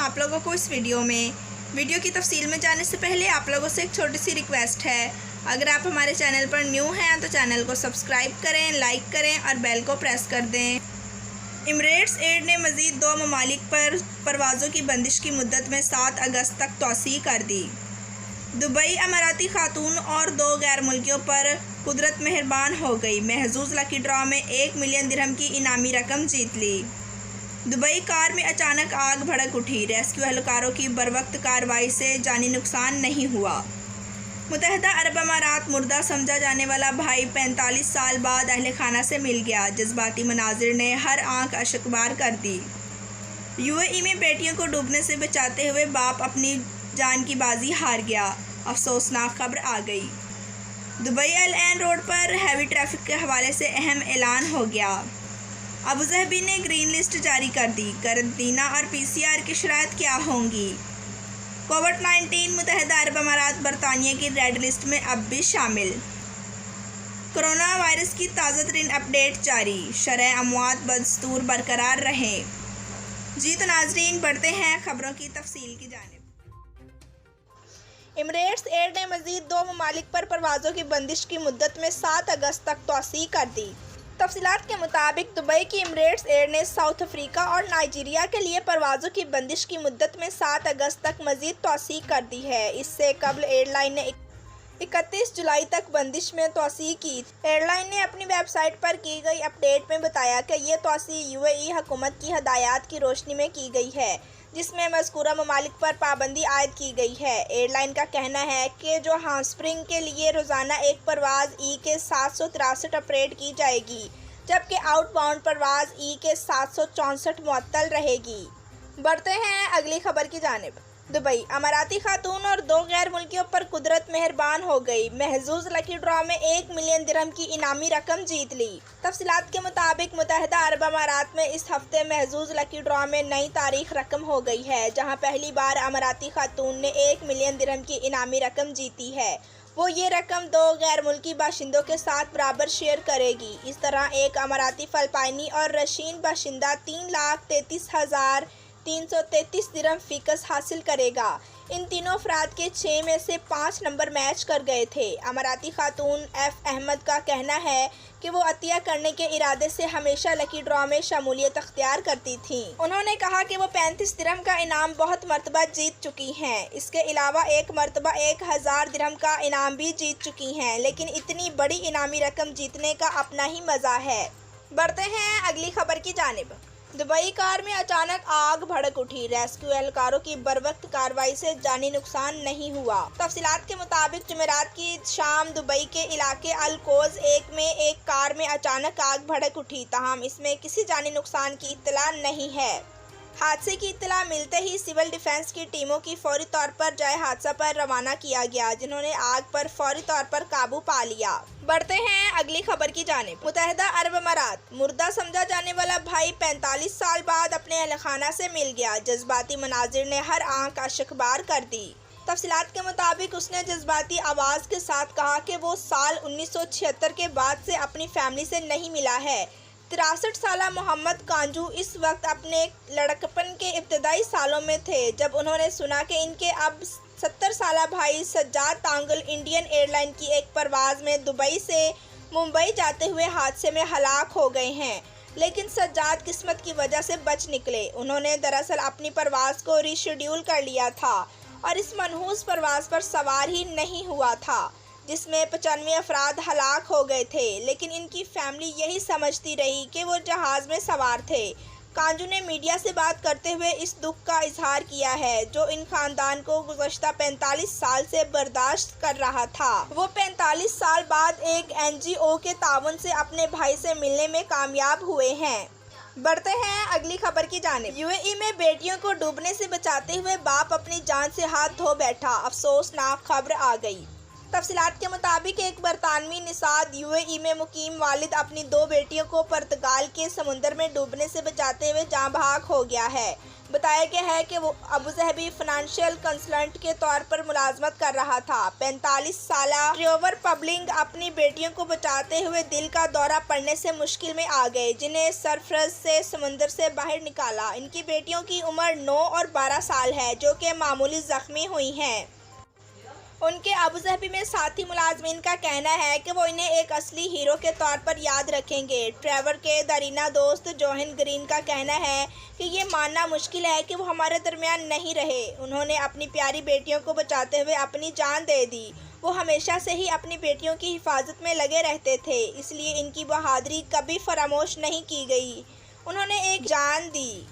آپ لوگوں کو اس ویڈیو کی تفصیل میں جانے سے پہلے آپ لوگوں سے ایک چھوٹی سی ریکویسٹ ہے۔ اگر آپ ہمارے چینل پر نیو ہیں تو چینل کو سبسکرائب کریں، لائک کریں اور بیل کو پریس کر دیں۔ ایمریٹس ایئر نے مزید 2 ممالک پر پروازوں کی بندش کی مدت میں 7 اگست تک توسیع کر دی۔ دبئی اماراتی خاتون اور 2 غیر ملکیوں پر قدرت مہربان ہو گئی، محظوظ لکی ڈرا میں 1 ملین درہم کی انعامی رقم جیت لی۔ دبئی کار میں اچانک آگ بھڑک اٹھی، ریسکیو اہلکاروں کی بروقت کارروائی سے جانی نقصان نہیں ہوا۔ متحدہ عرب امارات مردہ سمجھا جانے والا بھائی 45 سال بعد اہل خانہ سے مل گیا، جذباتی مناظر نے ہر آنکھ اشکبار کر دی۔ UAE میں بیٹیوں کو ڈوبنے سے بچاتے ہوئے باپ اپنی جان کی بازی ہار گیا، افسوسناک خبر آ گئی۔ دبئی العین روڈ پر ہیوی ٹریفک کے حوالے سے اہم اعلان ہو گیا۔ ابوظہبی نے گرین لسٹ جاری کر دی، قرنطینہ اور PCR کی شرائط کیا ہوں گی؟ کووڈ-19 متحدہ عرب امارات برطانیہ کی ریڈ لسٹ میں اب بھی شامل۔ کرونا وائرس کی تازہ ترین اپ ڈیٹ جاری، شرح اموات بدستور برقرار رہیں۔ جی تو ناظرین، بڑھتے ہیں خبروں کی تفصیل کی جانب۔ ایمریٹس ایئر نے مزید 2 ممالک پر پروازوں کی بندش کی مدت میں 7 اگست تک توسیع کر دی۔ تفصیلات کے مطابق دبئی کی ایمریٹس ایئر نے ساؤتھ افریقہ اور نائجیریا کے لیے پروازوں کی بندش کی مدت میں 7 اگست تک مزید توسیع کر دی ہے۔ اس سے قبل ایئر لائن نے 31 جولائی تک بندش میں توسیع کی۔ ایئر لائن نے اپنی ویب سائٹ پر کی گئی اپ ڈیٹ میں بتایا کہ یہ توسیع UAE حکومت کی ہدایات کی روشنی میں کی گئی ہے، جس میں مذکورہ ممالک پر پابندی عائد کی گئی ہے۔ ایئر لائن کا کہنا ہے کہ جوہانسبرگ کے لیے روزانہ ایک پرواز کے 763 آپریٹ کی جائے گی، جبکہ آؤٹ باؤنڈ پرواز کے 764 معطل رہے گی۔ بڑھتے ہیں اگلی خبر کی جانب۔ دبئی اماراتی خاتون اور 2 غیر ملکیوں پر قدرت مہربان ہو گئی، محظوظ لکی ڈرا میں 1 ملین درہم کی انعامی رقم جیت لی۔ تفصیلات کے مطابق متحدہ عرب امارات میں اس ہفتے محظوظ لکی ڈرا میں نئی تاریخ رقم ہو گئی ہے، جہاں پہلی بار اماراتی خاتون نے 1 ملین درہم کی انعامی رقم جیتی ہے۔ وہ یہ رقم 2 غیر ملکی باشندوں کے ساتھ برابر شیئر کرے گی۔ اس طرح ایک اماراتی فلپائنی اور رشین باشندہ 3,33,333 درہم فیکس حاصل کرے گا۔ ان تینوں افراد کے 6 میں سے 5 نمبر میچ کر گئے تھے۔ اماراتی خاتون F احمد کا کہنا ہے کہ وہ عطیہ کرنے کے ارادے سے ہمیشہ لکی ڈرا میں شمولیت اختیار کرتی تھیں۔ انہوں نے کہا کہ وہ 35 درہم کا انعام بہت مرتبہ جیت چکی ہیں۔ اس کے علاوہ ایک مرتبہ 1000 درہم کا انعام بھی جیت چکی ہیں، لیکن اتنی بڑی انعامی رقم جیتنے کا اپنا ہی مزہ ہے۔ بڑھتے ہیں اگلی خبر کی جانب۔ دبئی کار میں اچانک آگ بھڑک اٹھی، ریسکیو اہلکاروں کی بروقت کارروائی سے جانی نقصان نہیں ہوا۔ تفصیلات کے مطابق جمعرات کی شام دبئی کے علاقے الکوز 1 میں ایک کار میں اچانک آگ بھڑک اٹھی، تاہم اس میں کسی جانی نقصان کی اطلاع نہیں ہے۔ حادثے کی اطلاع ملتے ہی سول ڈیفنس کی ٹیموں کی فوری طور پر جائے حادثہ پر روانہ کیا گیا، جنہوں نے آگ پر فوری طور پر قابو پا لیا۔ بڑھتے ہیں اگلی خبر کی جانب۔ متحدہ عرب امارات مردہ سمجھا جانے والا بھائی 45 سال بعد اپنے اہل خانہ سے مل گیا، جذباتی مناظر نے ہر آنکھ اشکبار کر دی۔ تفصیلات کے مطابق اس نے جذباتی آواز کے ساتھ کہا کہ وہ سال 1976 کے بعد سے اپنی فیملی سے نہیں ملا ہے۔ 63 سالہ محمد کانجو اس وقت اپنے لڑکپن کے ابتدائی سالوں میں تھے جب انہوں نے سنا کہ ان کے اب 70 سالہ بھائی سجاد تانگل انڈین ایئر لائن کی ایک پرواز میں دبئی سے ممبئی جاتے ہوئے حادثے میں ہلاک ہو گئے ہیں، لیکن سجاد قسمت کی وجہ سے بچ نکلے۔ انہوں نے دراصل اپنی پرواز کو ری شیڈول کر لیا تھا اور اس منحوس پرواز پر سوار ہی نہیں ہوا تھا، جس میں 95 افراد ہلاک ہو گئے تھے، لیکن ان کی فیملی یہی سمجھتی رہی کہ وہ جہاز میں سوار تھے۔ کانجو نے میڈیا سے بات کرتے ہوئے اس دکھ کا اظہار کیا ہے جو ان خاندان کو گزشتہ 45 سال سے برداشت کر رہا تھا۔ وہ 45 سال بعد ایک NGO کے تعاون سے اپنے بھائی سے ملنے میں کامیاب ہوئے ہیں۔ بڑھتے ہیں اگلی خبر کی جانب۔ UAE میں بیٹیوں کو ڈوبنے سے بچاتے ہوئے باپ اپنی جان سے ہاتھ دھو بیٹھا، افسوسناک خبر آ گئی۔ تفصیلات کے مطابق ایک برطانوی نژاد UAE میں مقیم والد اپنی 2 بیٹیوں کو پرتگال کے سمندر میں ڈوبنے سے بچاتے ہوئے جاں بحق ہو گیا ہے۔ بتایا گیا ہے کہ وہ ابوظہبی فائنانشیل کنسلٹنٹ کے طور پر ملازمت کر رہا تھا۔ 45 سالہ ٹریور پبلنگ اپنی بیٹیوں کو بچاتے ہوئے دل کا دورہ پڑنے سے مشکل میں آ گئے، جنہیں سرفرز سے سمندر سے باہر نکالا۔ ان کی بیٹیوں کی عمر 9 اور 12 سال ہے، جو کہ معمولی زخمی ہوئی ہیں۔ ان کے ابوظہبی میں ساتھی ملازمین کا کہنا ہے کہ وہ انہیں ایک اصلی ہیرو کے طور پر یاد رکھیں گے۔ ٹریور کے دیرینہ دوست جوہن گرین کا کہنا ہے کہ یہ ماننا مشکل ہے کہ وہ ہمارے درمیان نہیں رہے۔ انہوں نے اپنی پیاری بیٹیوں کو بچاتے ہوئے اپنی جان دے دی۔ وہ ہمیشہ سے ہی اپنی بیٹیوں کی حفاظت میں لگے رہتے تھے، اس لیے ان کی بہادری کبھی فراموش نہیں کی گئی۔ انہوں نے ایک جان دی۔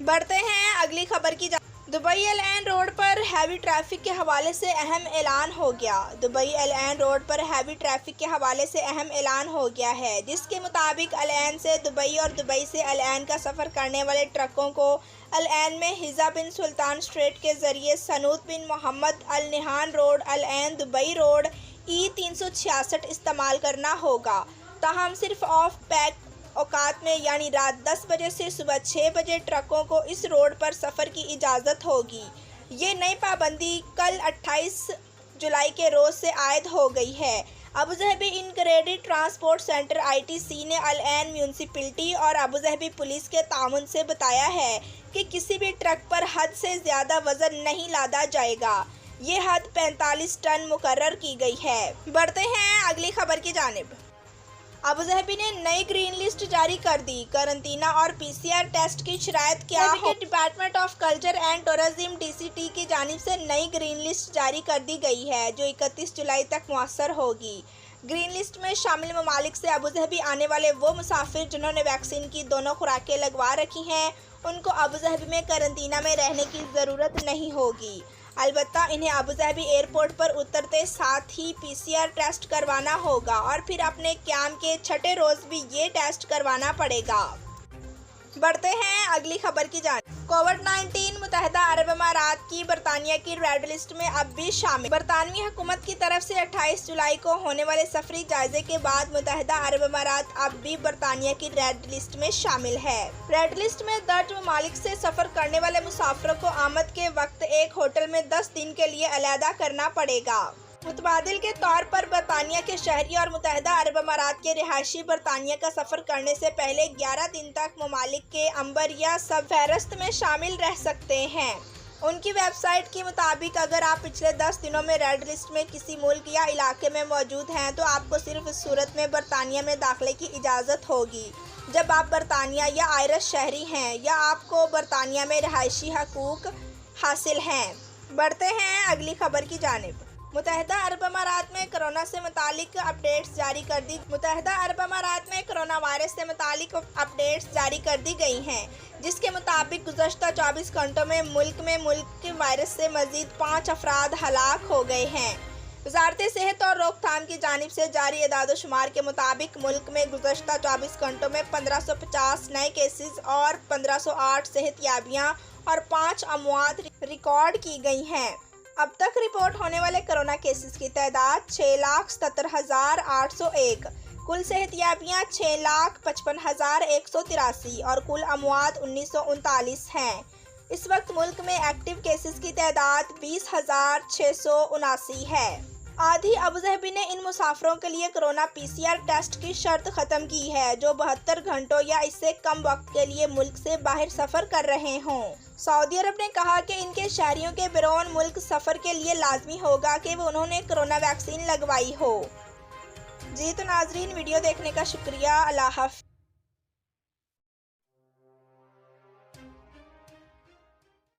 بڑھتے ہیں اگلی خبر کی جانب۔ دبئی ایل این روڈ پر ہیوی ٹریفک کے حوالے سے اہم اعلان ہو گیا۔ دبئی ایل این روڈ پر ہیوی ٹریفک کے حوالے سے اہم اعلان ہو گیا ہے، جس کے مطابق ایل این سے دبئی اور دبئی سے ایل این کا سفر کرنے والے ٹرکوں کو ایل این میں حزا بن سلطان اسٹریٹ کے ذریعے سنوط bin Mohammed Al Nahyan road, Al Ain Dubai road E 366 استعمال کرنا ہوگا۔ تاہم صرف آف پیک اوقات میں یعنی رات 10 بجے سے صبح 6 بجے ٹرکوں کو اس روڈ پر سفر کی اجازت ہوگی۔ یہ نئی پابندی کل 28 جولائی کے روز سے عائد ہو گئی ہے۔ Abu Dhabi integrated transport centre ITC نے ایل این میونسپلٹی اور ابوظہبی پولیس کے تعاون سے بتایا ہے کہ کسی بھی ٹرک پر حد سے زیادہ وزن نہیں لادا جائے گا۔ یہ حد 45 ٹن مقرر کی گئی ہے۔ بڑھتے ہیں اگلی خبر کی جانب۔ ابوظہبی نے نئی گرین لسٹ جاری کر دی۔ قرنطینہ اور PCR ٹیسٹ کی شرائط کیا ہوں؟ Department of culture and tourism DCT کی جانب سے نئی گرین لسٹ جاری کر دی گئی ہے، جو 31 جولائی تک مؤثر ہوگی۔ گرین لسٹ میں شامل ممالک سے ابوظہبی آنے والے وہ مسافر جنہوں نے ویکسین کی دونوں خوراکیں لگوا رکھی ہیں، ان کو ابوظہبی میں قرنطینہ میں رہنے کی ضرورت نہیں ہوگی۔ البتہ انہیں ابوظہبی ایئرپورٹ پر اترتے ساتھ ہی PCR ٹیسٹ کروانا ہوگا اور پھر اپنے قیام کے 6 روز بھی یہ ٹیسٹ کروانا پڑے گا۔ بڑھتے ہیں اگلی خبر کی جانب۔ کووڈ-19 متحدہ عرب امارات کی برطانیہ کی ریڈ لسٹ میں اب بھی شامل۔ برطانوی حکومت کی طرف سے 28 جولائی کو ہونے والے سفری جائزے کے بعد متحدہ عرب امارات اب بھی برطانیہ کی ریڈ لسٹ میں شامل ہے۔ ریڈ لسٹ میں درج ممالک سے سفر کرنے والے مسافروں کو آمد کے وقت ایک ہوٹل میں 10 دن کے لیے علیحدہ کرنا پڑے گا۔ متبادل کے طور پر برطانیہ کے شہری اور متحدہ عرب امارات کے رہائشی برطانیہ کا سفر کرنے سے پہلے 11 دن تک ممالک کے امبر یا سب فہرست میں شامل رہ سکتے ہیں۔ ان کی ویب سائٹ کے مطابق اگر آپ پچھلے 10 دنوں میں ریڈ لسٹ میں کسی ملک یا علاقے میں موجود ہیں تو آپ کو صرف اس صورت میں برطانیہ میں داخلے کی اجازت ہوگی جب آپ برطانیہ یا آئرش شہری ہیں یا آپ کو برطانیہ میں رہائشی حقوق حاصل ہیں۔ بڑھتے ہیں اگلی خبر کی جانب۔ متحدہ عرب امارات میں کورونا سے متعلق اپڈیٹس جاری کر دی متحدہ عرب امارات میں کورونا وائرس سے متعلق اپڈیٹس جاری کر دی گئی ہیں، جس کے مطابق گزشتہ 24 گھنٹوں میں ملک کے وائرس سے مزید 5 افراد ہلاک ہو گئے ہیں۔ وزارت صحت اور روک تھام کی جانب سے جاری اعداد و شمار کے مطابق ملک میں گزشتہ 24 گھنٹوں میں 1550 نئے کیسز اور 1508 صحت یابیاں اور 5 اموات ریکارڈ کی گئی ہیں۔ اب تک رپورٹ ہونے والے کورونا کیسز کی تعداد 6,77,801، کل صحت یابیاں 6,55,183 اور کل اموات 1939 ہیں۔ اس وقت ملک میں ایکٹیو کیسز کی تعداد 20,679 ہے۔ آدھی ابوظہبی نے ان مسافروں کے لیے کورونا PCR ٹیسٹ کی شرط ختم کی ہے جو 72 گھنٹوں یا اس سے کم وقت کے لیے ملک سے باہر سفر کر رہے ہوں۔ سعودی عرب نے کہا کہ ان کے شہریوں کے بیرون ملک سفر کے لیے لازمی ہوگا کہ انہوں نے کورونا ویکسین لگوائی ہو۔ جی تو ناظرین، ویڈیو دیکھنے کا شکریہ۔ اللہ حافظ۔